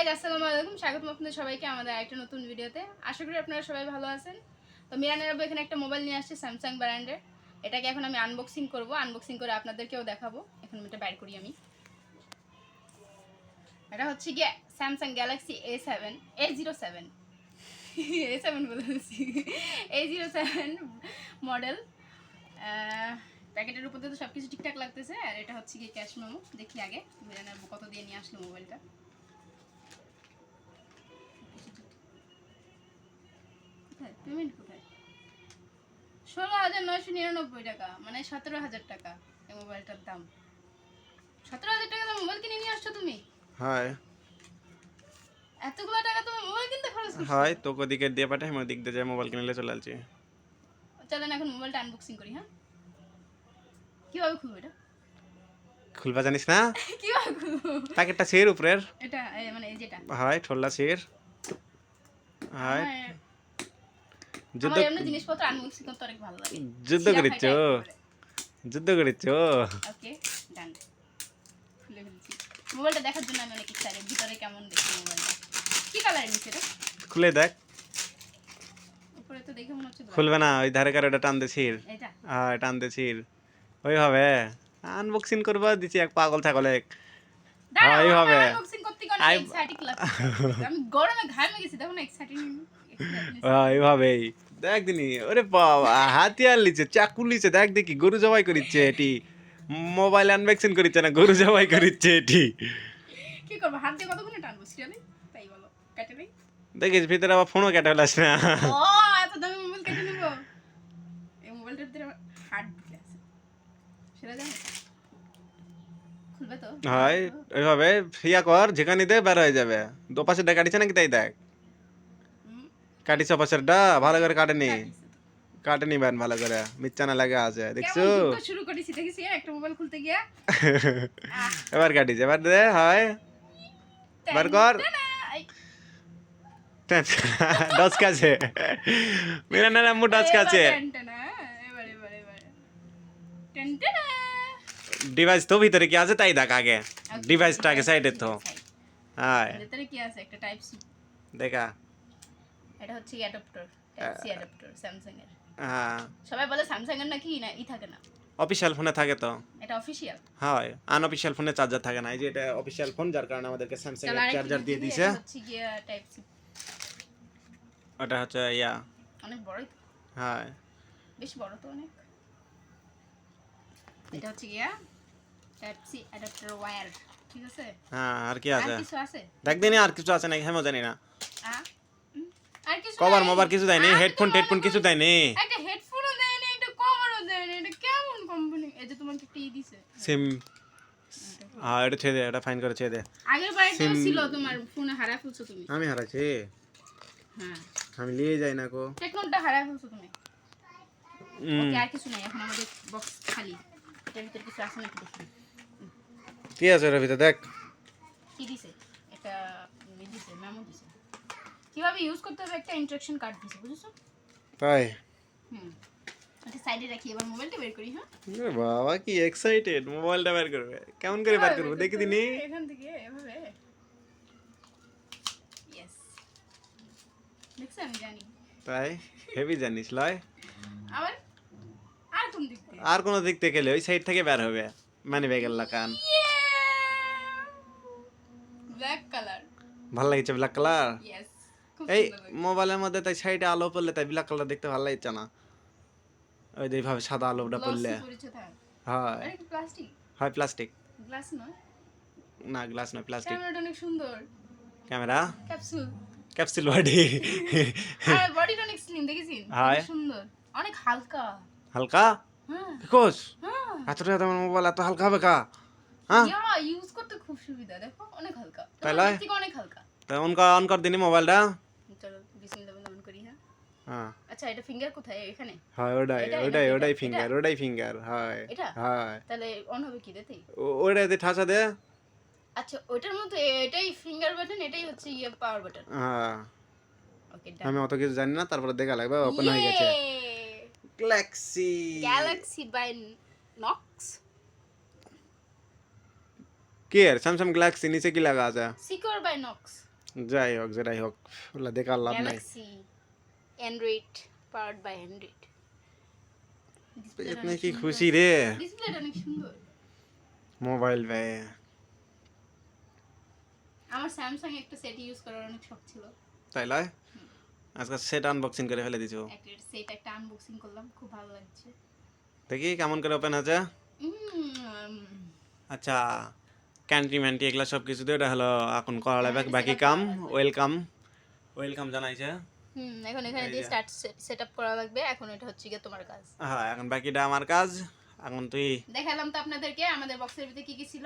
Guys আসসালামু আলাইকুম, স্বাগতম আপনাদের সবাইকে আমাদের আরেকটা নতুন ভিডিওতে। আশা করি আপনারা সবাই ভালো আছেন। তো মিরানের আব্বু এখানে একটা মোবাইল নিয়ে আসছে স্যামসাং ব্র্যান্ডের। এটাকে এখন আমি আনবক্সিং করব, আনবক্সিং করে আপনাদেরকেও দেখাবো। এখন এটা বাইর করি আমি। এটা হচ্ছে গিয়ে স্যামসাং গ্যালাক্সি A07 A7 বলেছি A07 মডেল। প্যাকেটের উপর তো সব কিছু ঠিকঠাক লাগতেছে। আর এটা হচ্ছে গিয়ে ক্যাশ মেমো। দেখি আগে মিরানের আব্বু কত দিয়ে নিয়ে আসলো মোবাইলটা। পেমেন্ট কোথায়? 16,999 টাকা, মানে 17,000 টাকা এই মোবাইলটার দাম। 17,000 টাকা দাম মোবাইল কিনে নিয়ে আসছো তুমি? হাই এতগুলো টাকা তুমি মোবাইল কিনতে খরচ করছো? হাই তোকে ওদিকে দিয়ে পাঠাই আমি ওদিক দিয়ে যাই মোবাইল কিনলে চলে আসছি। চলেন এখন মোবাইলটা আনবক্সিং করি। হ্যাঁ, কিভাবে খুলবো এটা? খুলবা জানিস না? কিভাবে খুলবো? প্যাকেটটা ছিঁড় উপরের। এটা মানে এই যেটা হাই ঠোল্লা ছিঁড়। হাই যুদ্ধ আমার এমনি জিনিসপত্র আনবক্সিং করতে অনেক ভালো লাগে। যুদ্ধ করিচ্ছ যুদ্ধ করিচ্ছ। ওকে ডান, খুলে ফেলছি। মোবাইলটা দেখার জন্য আমি অনেক এক্সাইটেড। ভিতরে কেমন দেখি মোবাইলটা, কি কালারের নিচে রে? খুলে দেখ। উপরে তো দেখে মনে হচ্ছে খুলবে না, ওই ধারে কারে ওটা টান দে ছিঁড়। এটা হ্যাঁ টান দে ছিঁড়। ওইভাবে আনবক্সিং করবা দিছি এক পাগল ছাগল এক। হ্যাঁ এইভাবে আনবক্সিং করতে অনেক এক্সাইটিং লাগছে। আমি গরমে ঘামে গেছি, দেখো না এক্সাইটিং। এইভাবেই দেখ দিনি। ওরে বাবা হাতিয়ার লিছে, চাকু লিছে, দেখ দেখি গরু জবাই করিচ্ছে এটি। মোবাইল আনবক্সিং করিচ্ছে না, গরু জবাই করিচ্ছে এটি। কি করব, হাত দিয়ে কতক্ষণ টানবো সিরিয়ালি? তাই বলো, কেটে নেই। দেখিস ভিতরে আবার ফোনও কেটে ফেলাস না। ও এত দামি মোবাইল কেটে নেব? এই মোবাইলটার ভিতরে আমার হার্ট বিট আছে, সেটা জানো? খুলবে তো? হয় এইভাবে ইয়া কর, যেখানে দে বের হয়ে যাবে। দোপাশেরটা কাটিছে নাকি তাই দেখ। কাটিছ পাশেরটা ভালো করে কাটেনি, কাটেনি ব্যান ভালো করে, মিচ্ছানা লাগে আছে দেখছো। কেমন যুদ্ধ শুরু করেছি দেখিস একটা মোবাইল খুলতে গিয়া। এবার কাটিছে, এবার দে হয় বার কর। ডস কাছে মেরা না আম্মু ডস কাছে। ডিভাইস তো ভিতরে কি আছে তাই দেখ আগে। ডিভাইসটা আগে সাইডে তো। হ্যাঁ ভিতরে কি আছে? একটা টাইপ সি দেখা। এটা হচ্ছে adapter, type C adapter Samsung এর। হ্যাঁ সবাই বলে স্যামসাং এর নাকি না ই থাকে না। অফিশিয়াল ফোনে থাকে তো। এটা অফিশিয়াল। হয় আনঅফিশিয়াল ফোনে চার্জার থাকে না। এই যে এটা অফিশিয়াল ফোন, যার কারণে আমাদেরকে স্যামসাং এর চার্জার দিয়ে দিয়েছে। হচ্ছে গিয়া টাইপ সি। ওটা হচ্ছে ইয়া অনেক বড়ই তো। হ্যাঁ বেশ বড় তো অনেক। এটা হচ্ছে গিয়া টাইপ সি অ্যাডাপ্টার ওয়্যার, ঠিক আছে? হ্যাঁ আর কি আর আছে কিছু আছে? দেখ দিনি, আর কিছু আছে নাকি হ্যাঁ জানি না। আর কিছু কভার নাই? মোবার কিছু দেয়নি, আমি তো হেডফোন টেডফোন কিছু দেয়নি। একটা হেডফোনও দেয়নি, একটা কভারও দেয়নি। এটা কেমন কোম্পানি? এই যে তোমাকে একটা ই দিছে। সিম হ্যাঁ এটা ছেড়ে দে, এটা ফাইন করে ছেড়ে দে। আগের বার একটা ছিল তোমার ফোনে, হারায় ফেলছো তুমি। আমি হারাইছি? হ্যাঁ আমি নিয়ে যাই না কো। টেকনোটা হারায় ফেলছো তুমি। ওকে আর কিছু নাই, এখন আমাদের বক্স খালি। এটার ভিতরে কিছু আছে নাকি দেখি। কি আছে এর ভিতরে দেখ। কি দিছে? এটা দিছে, মেমো দিছে। কিভাবে ইউজ করতে হবে একটা ইনস্ট্রাকশন কার্ড দিছে, বুঝছো? তাই এটা সাইডে রাখি, এবার মোবাইলটা বের করি। হ্যাঁ এ বাবা কি এক্সাইটেড, মোবাইলটা বের করবে। কেমন করে বের করব দেখি দিনি। এখান থেকে এভাবে। ইয়েস, দেখছ আমি জানি। তাই হেভি জানিস লয়। আবার আর কোন দিক থেকে? আর কোন দিক থেকে গেলে ওই সাইড থেকে বের হবে, মানে বেগের লাকান। ব্ল্যাক কালার ভালো লাগছে ব্ল্যাক কালার। ইয়েস, খুব এই সুন্দর লাগে। মোবাইলের মধ্যে তাই সাইডে আলো পড়লে তাই ব্ল্যাক কালার দেখতে ভালো লাগছে না। ওই যে এইভাবে সাদা আলোটা পড়লে। গ্লসি পরিচয় থাকে। হয় আরে কি প্লাস্টিক? হয় প্লাস্টিক। গ্লাস নয়, না গ্লাস নয় প্লাস্টিক। ক্যামেরাটা অনেক সুন্দর। Camera capsule capsule body. আর বডিটা অনেক স্লিম, দেখেছিস? হায়। অনেক সুন্দর, অনেক হালকা। হালকা হ্যাঁ কোস হ্যাঁ, এতটা তোমার মোবাইল এত হালকা হবে কা? হ্যাঁ ইয়া ইউজ করতে খুব সুবিধা, দেখো অনেক হালকা। তাই তোমার লয়? থেকে অনেক হালকা। তা অন কর দিনি মোবাইলটা। চলো বিসমিল্লাহ বলে অন করি। হ্যাঁ হ্যাঁ আচ্ছা, এটা ফিঙ্গার কোথায়? এখানে? হয় ওটাই এটা, ওটাই এটা, ওটাই এটা, ফিঙ্গার, ওটাই ফিঙ্গার। হয় এটা? হয় তাহলে অন হবে কি দেতেই? ওটাতে ঠাসা দে। আচ্ছা, ওটার মধ্যে এটাই ফিঙ্গার বাটন, এটাই হচ্ছে ইয়ে পাওয়ার বাটন। হ্যাঁ ওকে আমি অত কিছু জানি না, তারপরে দেখা লাগবে। ওপেন হয়ে গেছে গ্যালাক্সি। Galaxy by নক্স। কি এর স্যামসাং গ্যালাক্সি নিচে কি লাগা আছে? Secure by Knox. যাই হোক যেটাই হোক ওগুলা দেখার লাভ নাই। Galaxy Android powered by Android. আপনি কি খুশি রে ডিসপ্লেটা অনেক সুন্দর। মোবাইল পেয়ে? আমার স্যামসাং একটা সেট ইউজ করার অনেক শখ ছিল। তাই লয় আজকে সেট আনবক্সিং করে ফেলে দিছো। একটা সেট একটা আনবক্সিং করলাম, খুব ভালো লাগছে। দেখি কেমন করে ওপেন আছে। আচ্ছা ক্যান্টি ম্যান্টি এগুলা সব কিছু দিয়ে এটা হলো এখন করা লাগবে বাকি কাম। ওয়েলকাম ওয়েলকাম জানাইছে। এখন এখানে দিয়ে স্টার্ট সেটআপ করা লাগবে। এখন এটা হচ্ছে কি তোমার কাজ। হ্যাঁ এখন বাকিটা আমার কাজ। এখন তুই দেখালাম তো আপনাদেরকে আমাদের বক্সের ভিতরে কি কি ছিল।